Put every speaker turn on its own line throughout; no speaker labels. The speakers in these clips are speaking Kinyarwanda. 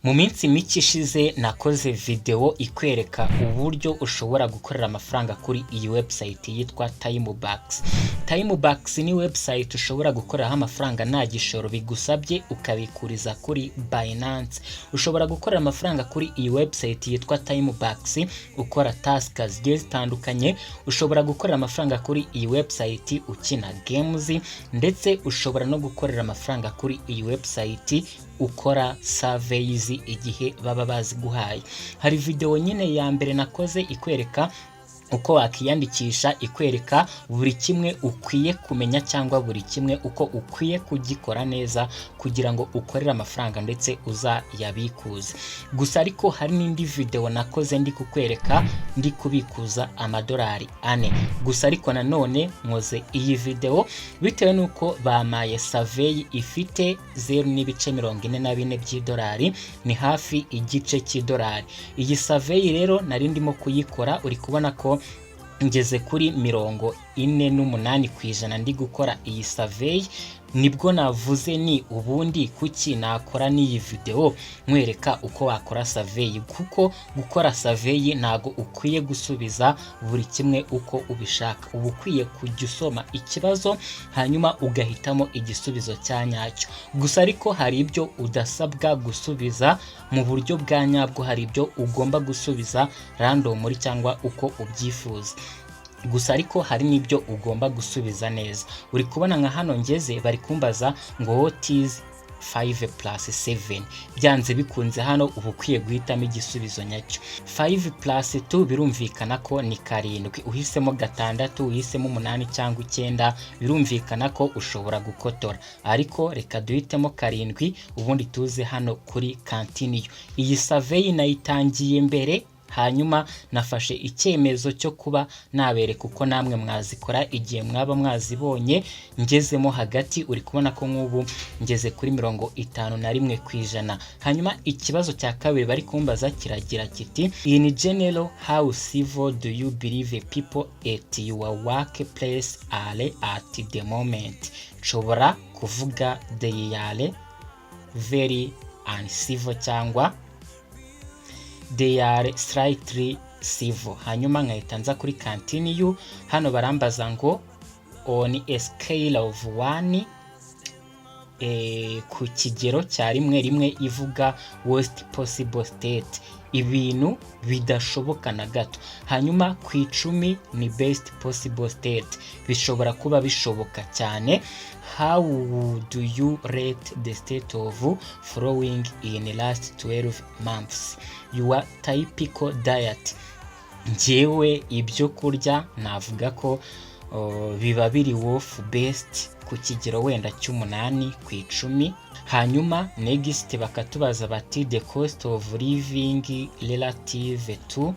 Mu minsi mike ishize nakoze video ikwereka uburyo ushobora gukorera amafaranga kuri iyi website yitwa Timebucks. Timebucks ni website ushobora gukoreraho amafaranga nta gishoro bigusabye, ukabikuriza kuri Binance. Ushobora gukorera amafaranga kuri iyi website yitwa Timebucks ukora tasks zigiye zitandukanye. Ushobora gukorera amafaranga kuri iyi website ukina games, ndetse ushobora no gukorera amafaranga kuri iyi website ukora surveys igihe baba baziguhaye. Hari video nyine ya mbere nakoze ikwereka uko wakiyandikisha, ikwereka buri kimwe ukwiye kumenya cyangwa buri kimwe uko ukwiye kugikora neza kugira ngo ukorere amafaranga ndetse uzayabikuze. Gusa ariko hari n'indi video nakoze ndi kukwereka ndi kubikuza amadolari 4. Gusa ariko nanone nkoze iyi video bitewe nuko bamaye survey ifite 0.44 by'idolari, ni hafi igice cy'idolari. Iyi survey rero nari ndimo kuyikora, uri kubona ko ngeze kuri 48% ndi gukora iyi survey. Nibwo navuze ni ubundi kuki nakora n'iyi video nkwereka uko wakora survey, kuko gukora survey ntago ukwiye gusubiza buri kimwe uko ubishaka. Uba ukwiye kujya usoma ikibazo hanyuma ugahitamo igisubizo cya nyacyo. Gusa ariko hari ibyo udasabwa gusubiza mu buryo bwa nyabwo, hari ibyo ugomba gusubiza random cyangwa uko ubyifuza. Gusa ariko hari n'ibyo ugomba gusubiza neza. Uri kubona nka hano ngeze bari kumbaza ngo what is 5+7. Byanze bikunze hano uba ukwiye guhitamo igisubizo nyacyo. 5+2 birumvikana ko ni 7. Uhisemo 6, uhisemo 8 cyangwa 9, birumvikana ko ushobora gukotora. Ariko reka duhitemo 7 ubundi tuze hano kuri continue. Iyi survey nayitangiye mbere, hanyuma nafashe icyemezo cyo kuba nabereka uko namwe mwazikora igihe mwaba mwazibonye. Ngezemo hagati, uri kubona ko nk'ubu ngeze kuri 51%. Hanyuma ikibazo cya kabiri bari kumbaza kiragira kiti in general how civil do you believe people at your workplace are at the moment. Nshobora kuvuga they are very uncivil cyangwa they are slightly civil. Hanyuma nkahita nza kuri continue. Hano barambaza ngo on a scale of 1, ku kigero cya rimwe ivuga worst possible state, ibintu bidashoboka na gato. Hanyuma ku 10 ni best possible state, bishobora kuba bishoboka cyane. How do you rate the state of following in the last 12 months? Your typical diet. Njyewe ibyo kurya navuga ko biba biri worth best ku kigero wenda cy'8 ku 10. Hanyuma next bakatubaza bati the cost of living relative to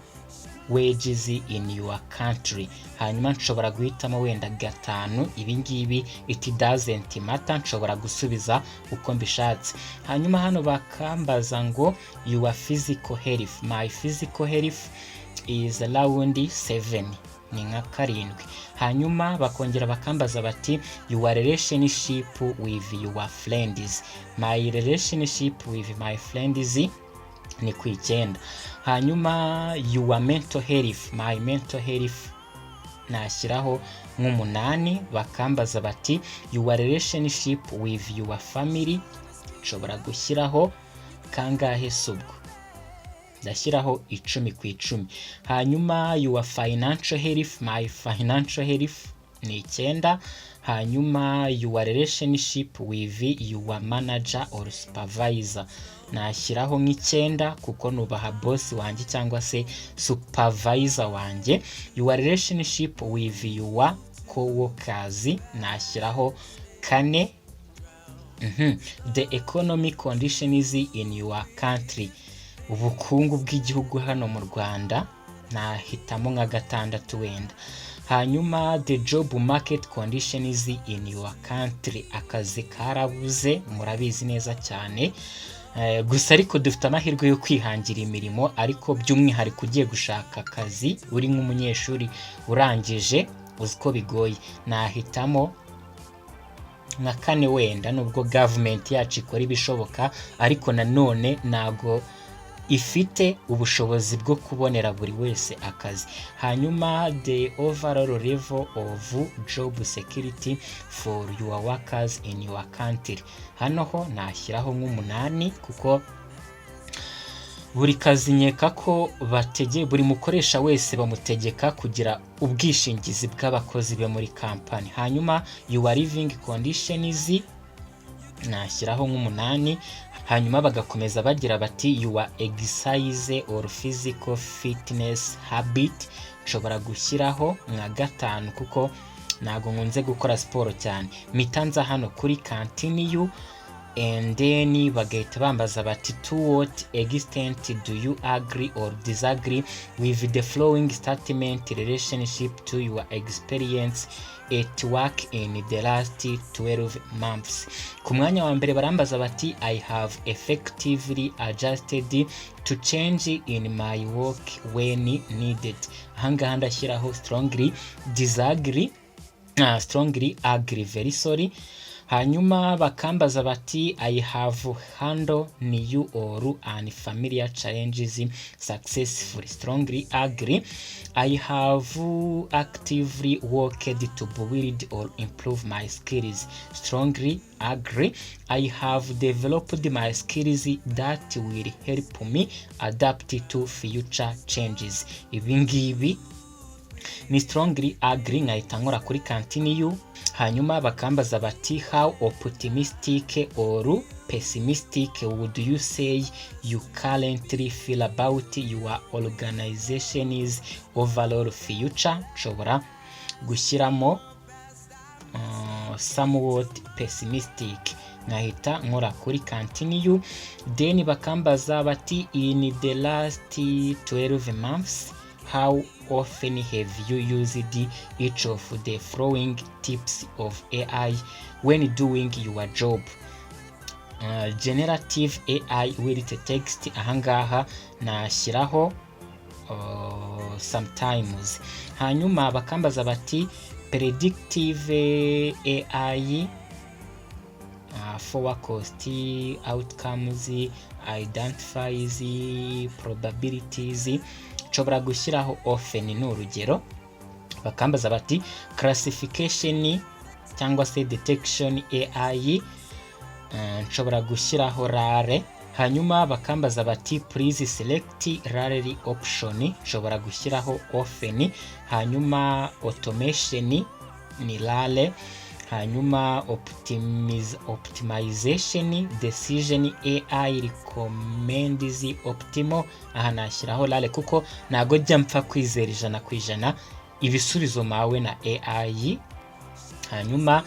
wages in your country. Hanyuma nshobora guhitamo wenda 5. Ibi ngibi it doesn't matter, nshobora gusubiza uko mbishatse. Hanyuma hano bakambaza ngo your physical health. My physical health is around 7, ni nka 7. Hanyuma bakongera bakambaza bati your relationship with your friends. My relationship with my friends ni ku 9. Hanyuma your mental health. My mental health nashyiraho nk'8. Bakambaza bati your relationship with your family. Nshobora gushyiraho kangahe subwo, ndashyiraho 10 ku 10. Hanyuma your financial health. My financial health ni 9. Hanyuma your relationship with your manager or supervisor nashyiraho nk'9 kuko nubaha boss wanjye cyangwa se supervisor wanjye. Your relationship with your co-workers nashyiraho 4. The economic conditions in your country. Ubukungu bw'igihugu hano mu Rwanda nahitamo nka 6 wenda. Hanyuma the job market conditions in your country. Akazi karabuze, murabizi neza cyane. Gusa ariko dufite amahirwe yo kwihangira imirimo, ariko by'umwihariko ugiye gushaka akazi uri nk'umunyeshuri urangije uziko bigoye. Nahitamo nka kane wenda, nubwo government yacu ikora ibishoboka ariko nanone ntago ifite ubushobozi bwo kubonera buri wese akazi. Hanyuma the overall level of job security for your workers in your country, hano ho nashyiraho nk'umunani kuko buri kazi nkeka ko buri mukoresha wese bamutegeka kugira ubwishingizi bw'abakozi be muri kampani. Hanyuma your living conditions nashyiraho nk'umunani. Hanyuma bagakomeza bagira bati your exercise or physical fitness habit, nshobora gushyiraho nka gatanu kuko ntago nkunze gukora siporo cyane. Mitanza hano kuri continue and then bagahita bambaza bati to what extent do you agree or disagree with the following statement relationship to your experience at work in the last 12 months. Ku mwanya wa mbere barambaza bati I have effectively adjusted to change in my work when needed. Ahangaha ndashyiraho strongly disagree, strongly agree, very sorry. Hanyuma bakambaza bati I have handled new or unfamiliar challenges successfully. Strongly agree. I have actively worked to build or improve my skills. Strongly agree. I have developed my skills that will help me adapt to future changes. Ibingibi ni strongly agree, nkahita nkora kuri continue. Hanyuma bakambaza bati how optimistic or pessimistic would you say you currently feel about your organization's overall future. Nshobora gushyiramo somewhat pessimistic, nkahita nkora kuri continue. Then bakambaza bati in the last 12 months how often have you used each of the following tips of AI when doing your job? Generative AI with text, ahangaha nashyiraho sometimes. Hanyuma bakambaza bati predictive AI forecast outcomes, identifies probabilities. Nshobora gushyiraho often ni urugero. Bakambaza bati classification cyangwa se detection AI, nshobora gushyiraho rare. Hanyuma bakambaza bati please select rare option, nshobora gushyiraho often. Hanyuma automation ni rare. Hanyuma optimization decision AI recommends optimal, aha nashyiraho rare kuko ntago jya mpfa kwizera 100% ibisubizo mawe na AI. Hanyuma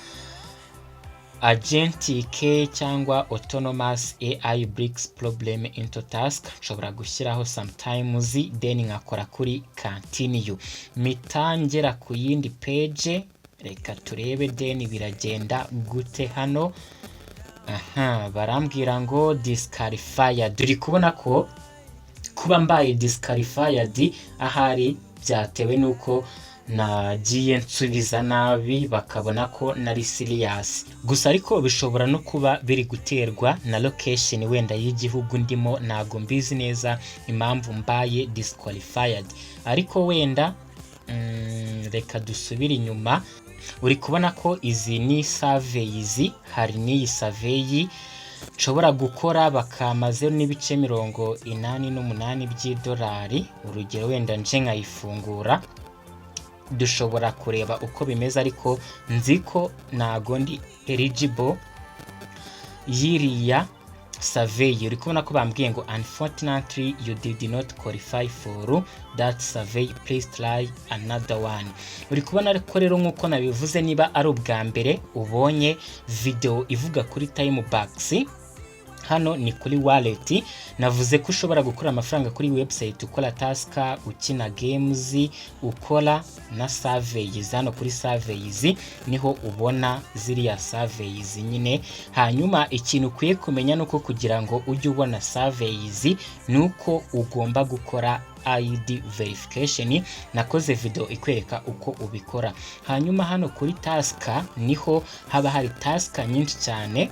agentic cyangwa autonomous AI breaks problem into task, nshobora gushyiraho sometimes. Then nkakora kuri continue. Mitangera ku yindi page, reka turebe then biragenda gute hano. Barambwira ngo disqualified. Uri kubona ko kuba mbaye disqualified ahari byatewe nuko nagiye nsubiza nabi bakabona ko nari serious. Gusa ariko bishobora no kuba biri guterwa na location wenda y'igihugu ndimo, ntago mbizi neza impamvu mbaye disqualified. Ariko wenda reka dusubire inyuma. Uri kubona ko izi ni surveys, hari n'iyi survey nshobora gukora bakamaze n'ibice 88 by'idolari. Urugero wenda nje nkayifungura, dushobora kureba uko bimeze, ariko nziko ntago ndi eligible yiriya survey. Uri kubona ko bambwiye ngo unfortunately you did not qualify for that survey, please try another one. Uri kubona ko rero nkuko nabivuze, niba ari ubwa mbere ubonye video ivuga kuri time box, hano ni kuri wallet. Navuze ko ushobora gukora amafaranga kuri website ukora task, ukina games, ukora na surveys. Hano kuri surveys niho ubona ziriya surveys nyine. Hanyuma ikintu ukwiye kumenya nuko kugira ngo ujye ubona surveys nuko ugomba gukora ID verification. Nakoze video ikwereka uko ubikora. Hanyuma hano kuri task niho haba hari task nyinshi cyane.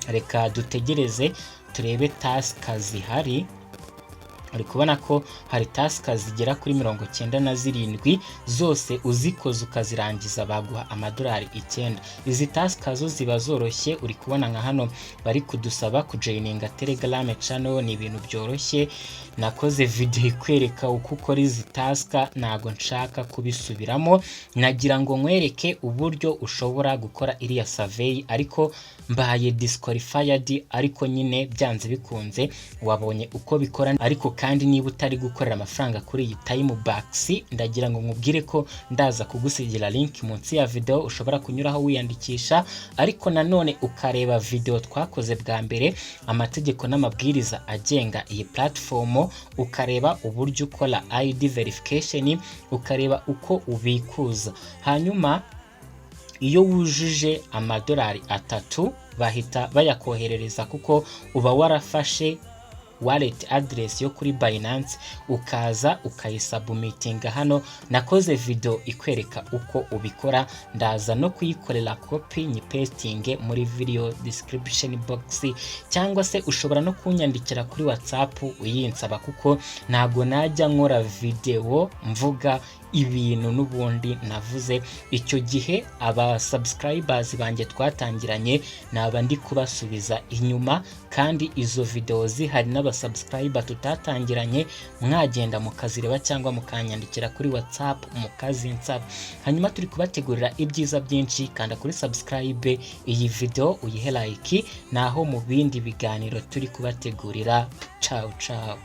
Reka dutegereze turebe task zihari. Uri kubona ko hari task zigera kuri 97 zose uzikoze ukazirangiza baguha amadolari 9. Izi task zo ziba zoroshye. Uri kubona nka hano bari kudusaba kujoininga Telegram channel. Ni ibintu byoroshye. Nakoze video ikwereka uko ukora izi task, nago nshaka kubisubiramo. Nagira ngo nkwereke uburyo ushobora gukora iriya survey, ariko mbaye disqualified. Ariko nyine byanze bikunze wabonye uko bikora. Ariko kandi niba utari gukorera amafaranga kuri iyi Timebucks, ndagira ngo nkubwire ko ndaza kugusigira link munsi ya video ushobora kunyuraho wiyandikisha. Ariko nanone ukareba video twakoze bwa mbere, amategeko n'amabwiriza agenga iyi platform, ukareba uburyo ukora ID verification, ukareba uko ubikuza. Hanyuma iyo wujuje amadolari 3 bahita bayakoherereza, kuko uba warafashe wallet address yo kuri Binance ukaza ukayisubmitinga hano. Nakoze video ikwereka uko ubikora, ndaza no kuyikorera copy nyipestinge muri video description box, cyangwa se ushobora no kunyandikira kuri WhatsApp uyinsaba, kuko ntago najya nkora video mvuga ibintu n'ubundi navuze. Icyo gihe aba subscribers banjye twatangiranye naba ndi kubasubiza inyuma, kandi izo video zihari n'aba subscriber tutatangiranye mwagenda mukazireba cyangwa mukanyandikira kuri WhatsApp mukazinsaba. Hanyuma turi kubategurira ibyiza byinshi. Kanda kuri subscribe, iyi video uyihe like, naho mu bindi biganiro turi kubategurira. Ciao ciao.